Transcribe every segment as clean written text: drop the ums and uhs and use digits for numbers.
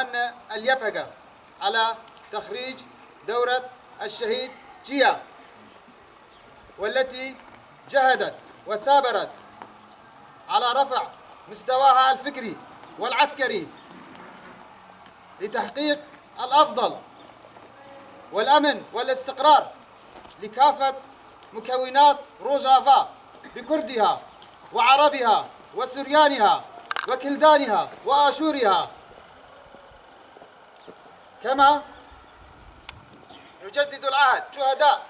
مهنا اليبهقة على تخريج دورة الشهيد جيا، والتي جهدت وثابرت على رفع مستواها الفكري والعسكري لتحقيق الأفضل والأمن والاستقرار لكافة مكونات روجافا بكردها وعربها وسريانها وكلدانها وآشورها. كما يجدد العهد شهداء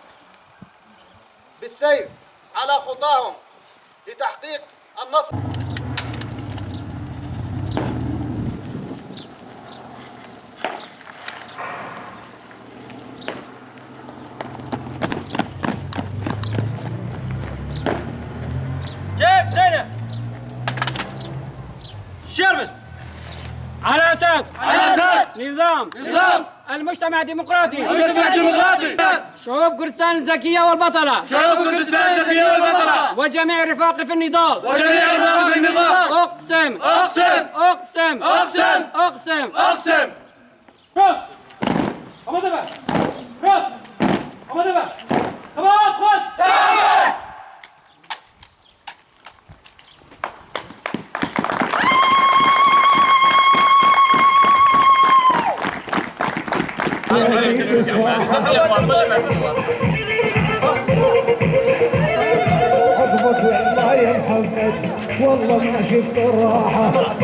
بالسير على خطاهم لتحقيق النصر. جيب زينب شربت على اساس نظام المجتمع الديمقراطي شعوب كردستان الذكية والبطلة وجميع رفاقي في النضال أقسم حبك والله يا محمد والله ما شفت الراحة.